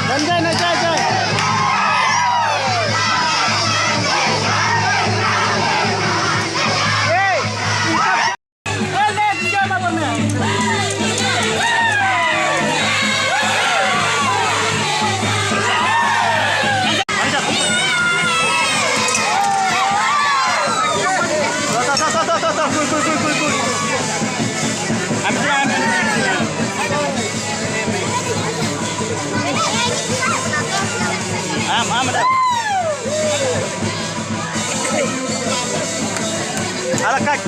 Ganjay na jay jay. Alakak.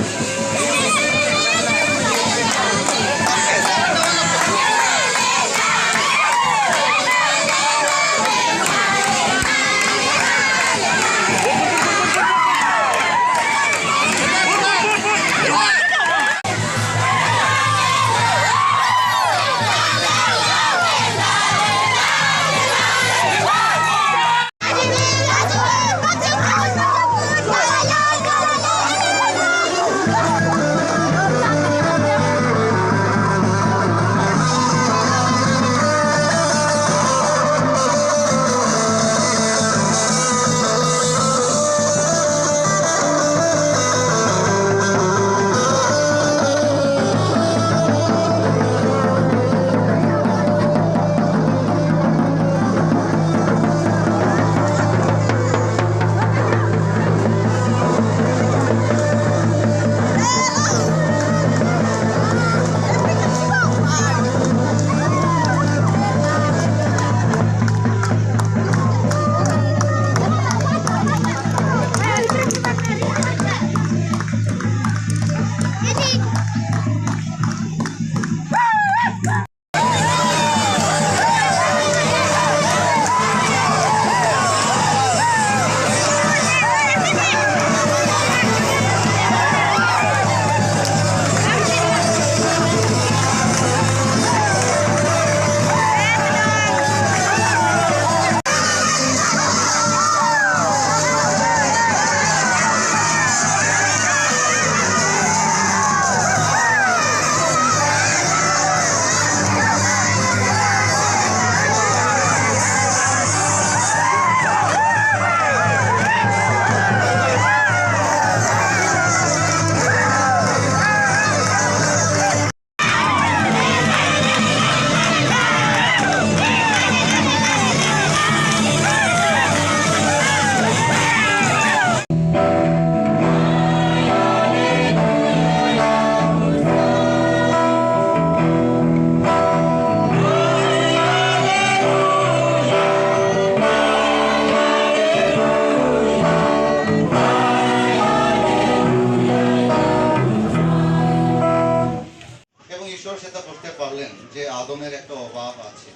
যে আদমের একটা অভাব আছে,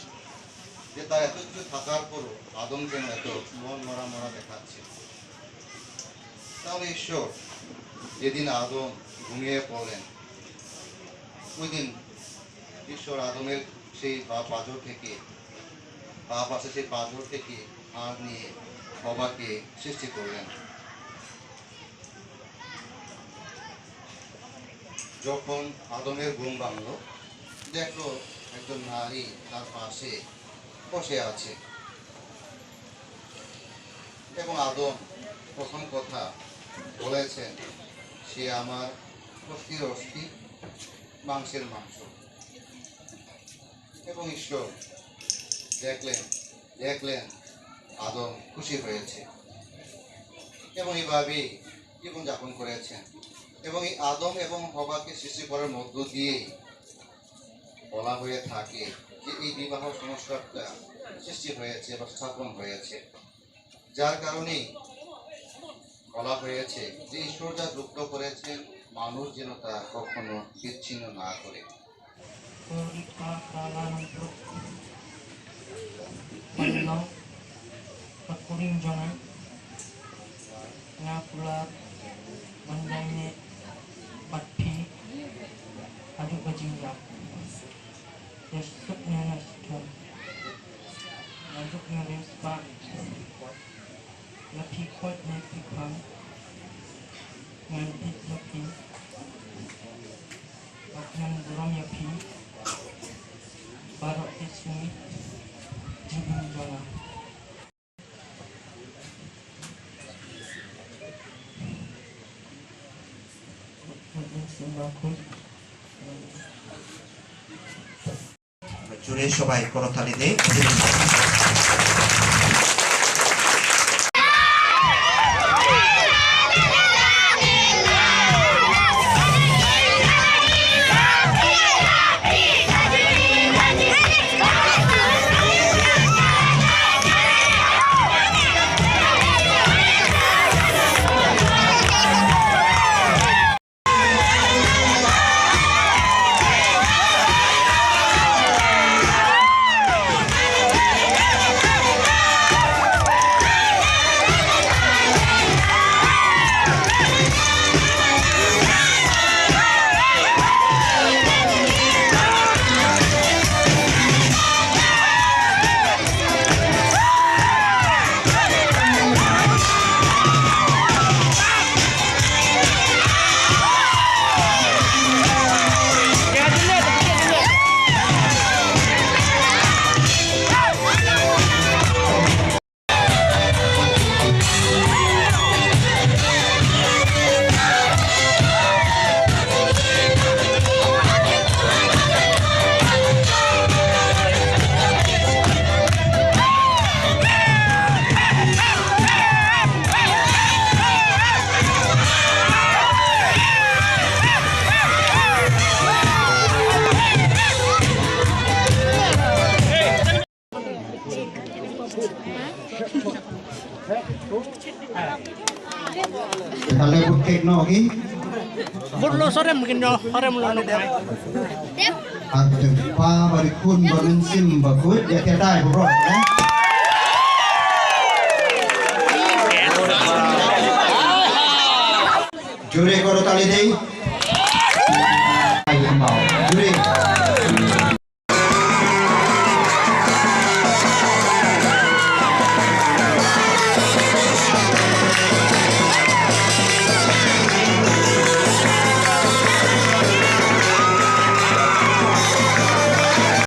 যে তার এত কিছু থাকার পরও আদম যেন এত মন মরা মরা দেখাচ্ছে। তাহলে ঈশ্বর যেদিন আদম ঘুমিয়ে পড়লেন, ওই দিন ঈশ্বর আদমের সেই পাথর থেকে পাপ আছে, সেই পাথর থেকে হাড় নিয়ে বাবাকে সৃষ্টি করলেন। যখন আদমের ঘুম ভাঙল, দেখলো একজন নারী তার পাশে বসে আছে এবং আদম প্রথম কথা বলেছেন, সে আমার অস্থির অস্থি, মাংসের মাংস। এবং ঈশ্বর দেখলেন আদম খুশি হয়েছে এবং এইভাবেই জীবনযাপন করেছেন। এবং এই আদম এবং হওয়াকে সৃষ্টি করার মধ্য দিয়েই বলা হয়ে থাকে যে এই বিবাহ সংস্কারটা সৃষ্টি হয়েছে বা স্থাপন হয়েছে, যার কারণেই বলা হয়েছে যে ঈশ্বর যা যুক্ত করেছেন মানুষ যেন তা কখনো বিচ্ছিন্ন না করে। Barok ismi jibun জোরে সবাই করতালি দেই। Kalau bukit nogi, Burlo sore mungkin sore mulai naik. ada pa barikun barun sim bakut ya tiada buruk ya. Juri koro tali deh.